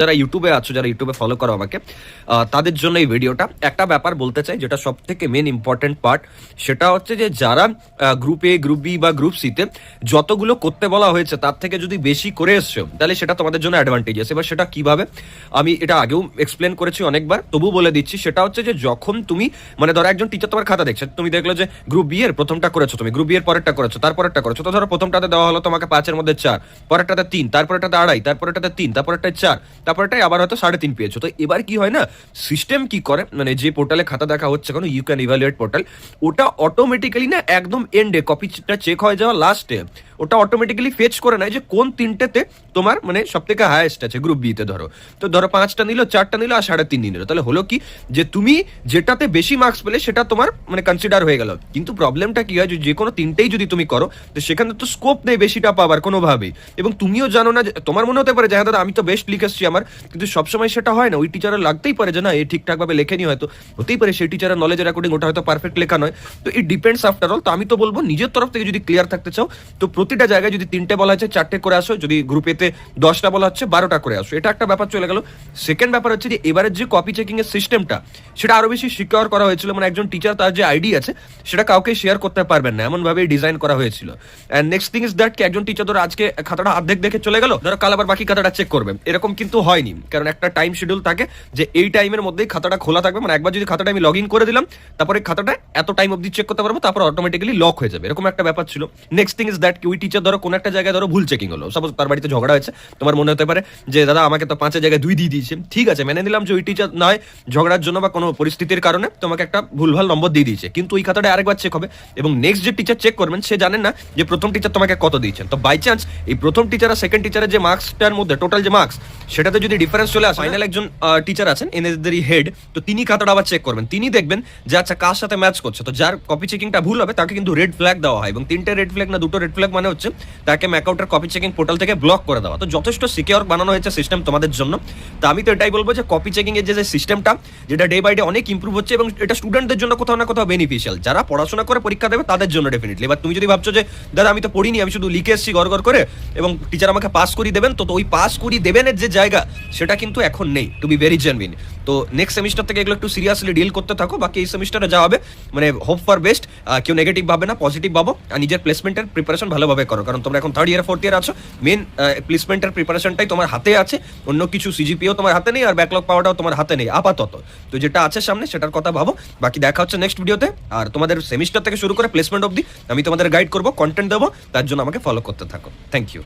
যারা ইউটিউবে আছো, যারা ইউটিউবে ফলো করো আমাকে, তাদের জন্য এই ভিডিওটা। একটা ব্যাপার বলতে চাই যেটা সব থেকে মেন ইম্পর্টেন্ট পার্ট, সেটা হচ্ছে যে যারা গ্রুপ এ, গ্রুপ বি বা গ্রুপ সিতে যতগুলো করতে বলা হয়েছে তার থেকে যদি বেশি করে এসছো তাহলে সেটা তোমাদের জন্য অ্যাডভান্টেজেস। এবার সেটা কিভাবে, আমি এটা আগেও এক্সপ্লেন করেছি অনেকবার, তবু বলে দিচ্ছি। সেটা হচ্ছে যে যখন তুমি মানে ধরো একজন টিচার তোমার খাতা দেখছে, তুমি দেখলো যে গ্রুপ বি এর প্রথমটা করেছো, তুমি গ্রুপ বি এর পরেরটা করেছো, তারপরেরটা করেছো। তো ধরো প্রথমটাতে দেওয়া হলো তোমাকে 5-এর মধ্যে 4, পরেরটাতে 3, তারপরেরটাতে 2.5, তারপরেরটাতে 3, তারপরেরটায় 4, তারপরটাই আবার হয়তো 3.5 পেয়েছো। তো এবার কি হয় না, সিস্টেম কি করে, মানে যে পোর্টালে খাতা দেখা হচ্ছে কোনো ইউ ক্যান ইভ্যালুয়েট পোর্টাল, ওটা অটোমেটিক্যালি না একদম এন্ডে কপিটা চেক হয়ে যাওয়া লাস্টে ওটা অটোমেটিক্যালি ফেচ করে নেয় যে কোন তিনটেতে তোমার মানে সব থেকে হায়েস্ট আছে গ্রুপ বিতে। ধরো তো ধরো 5টা নিল, 4টা নিল আর 3.5 নিল, তাহলে হলো কি যে তুমি যেটাতে বেশি মার্কস পেলে সেটা তোমার মানে কনসিডার হয়ে গেল। কিন্তু প্রবলেমটা কি হয়, যে কোনো তিনটেই যদি তুমি করো তো সেখানে তো স্কোপ নেই বেশিটা পাবার কোনোভাবেই। এবং তুমিও জানো না, তোমার মনে হতে পারে যে হ্যাঁ দাদা আমি তো বেস্ট লিখেছি আমার, কিন্তু সবসময় সেটা হয় না। ওই টিচারের লাগতেই পারে যে না এ ঠিকঠাকভাবে লেখেনি, হয়তো হতেই পারে সেই টিচারের নলেজের অ্যাকর্ডিং ওটা হয়তো পারফেক্ট লেখা নয়। তো ইট ডিপেন্ডস আফটার অল। তো আমি তো বলবো নিজের তরফ থেকে যদি ক্লিয়ার থাকতে চাও তো প্রতিটা জায়গায় যদি 3টে বলা হচ্ছে 4টে করে আসো, যদি গ্রুপেতে 10টা বলা হচ্ছে 12টা করে আসো, এটা একটা ব্যাপার চলে গেল। সেকেন্ড ব্যাপার হচ্ছে যে এবারের যে কপি চেকিং এর সিস্টেমটা সেটা আরো বেশি সিকিউর করা হয়েছিল, মানে একজন টিচার তার যে আইডি আছে সেটা কাউকে শেয়ার করতে পারবেন না, এমন ভাবে ডিজাইন করা হয়েছিল। And next thing is that কি একজন টিচার ধরো আজকে খাতাটা অর্ধেক দেখে চলে গেল, ধরো কাল আবার বাকি খাতাটা চেক করবে, এরকম কিন্তু হয়নি। কারণ একটা টাইম শিডিউল থাকে যে এই টাইমের মধ্যেই খাতাটা খোলা থাকবে, মানে একবার যদি খাতাটা আমি লগ ইন করে দিলাম তারপরে খাতাটা এত টাইম অবধি চেক করতে পারবো, তারপর অটোমেটিক্যালি লক হয়ে যাবে, এরকম একটা ব্যাপার ছিল। নেক্সট থিং ইজ দ্যাট কি ওই টিচার ধরো কোন একটা জায়গায় ধরো ভুল চেকিং হলো, সাপোজ তার বাড়িতে ঝগড়া হয়েছে, তোমার মনে হতে পারে যে দাদা আমাকে তো 5-এর জায়গায় 2 দিয়ে দিয়েছে, ঠিক আছে মেনে নিলাম যে ওই টিচার নয় ঝগড়ার জন্য বা কোনো পরিস্থিতির কারণে তোমাকে একটা ভুলভাল নম্বর দিয়ে দিয়েছে, কিন্তু ওই খাতাটা আরেকবার চেক হবে এবং নেক্সট যে টিচার চেক করবেন সে জানেন না যে প্রথম টিচার তোমাকে কত দিয়েছেন। তো বাই চান্স এই প্রথম টিচার আর সেকেন্ড টিচারের যে মার্কসটার মধ্যে টোটাল যে মার্কস সেটাতে যদি ডিফারেন্স চলে আসে, ফাইনাল একজন টিচার আছেন এনএসদেরই হেড, তো তিনি খাতাটা আবার চেক করবেন, তিনি দেখবেন যে আচ্ছা কার সাথে ম্যাচ করছে। তো যার কপি চেকিংটা ভুল হবে তাকে কিন্তু রেড ফ্ল্যাগ দেওয়া হয়, এবং 3টে রেড ফ্ল্যাগ না 2টো রেড ফ্ল্যাগ মানে হচ্ছে তাকে ম্যাকআউটের কপি চেকিং পোর্টাল থেকে ব্লক করে দেওয়া। তো যথেষ্ট সিকিউর বানানো হয়েছে সিস্টেম তোমাদের জন্য। তো আমি তো এটাই বলবো যে কপি চেকিং এর যে সিস্টেমটা যেটা ডে বাই ডে অনেক ইমপ্রুভ হচ্ছে, এবং এটা স্টুডেন্টদের জন্য কোথাও না কোথাও বেনিফিশিয়াল, যারা পড়াশোনা করে পরীক্ষা দেবে তাদের জন্য ডেফিনেটলি। এবার তুমি যদি ভাবছো যে দাদা আমি তো পড়িনি, আমি শুধু লিখে এসেছি গড় করে এবং টিচার আমাকে পাস করিয়ে দেবেন, তো ওই পাস করিয়ে দেবেনের যে জায়গা সেটা কিন্তু এখন নেই, টু বি ভেরি জেনুইন। তো নেক্সট সেমিস্টার থেকে এগুলো একটু সিরিয়াসলি ডিল করতে থাকো, বাকি এই সেমিস্টারে যা হবে মানে হোপ ফর বেস্ট, কেউ নেগেটিভ ভাবে না, পজিটিভ ভাবো, আর নিজের প্লেসমেন্টের প্রিপারেশন ভালোভাবে করো, কারণ তোমরা এখন 3rd ইয়ার 4th ইয়ার আছো, মেন প্লেসমেন্টের প্রিপারেশনটাই তোমার হাতে আছে, অন্য কিছু সিজিপিও তোমার হাতে নেই আর ব্যাকলগ পাওয়াটাও তোমার হাতে নেই আপাতত। তো যেটা আছে সামনে সেটার কথা ভাবো, বাকি দেখা হচ্ছে নেক্সট ভিডিওতে। আর তোমাদের সেমিস্টার থেকে শুরু করে প্লেসমেন্ট অবধি আমি তোমাদের গাইড করবো, কন্টেন্ট দেবো, তার জন্য আমাকে ফলো করতে থাকো। Thank you.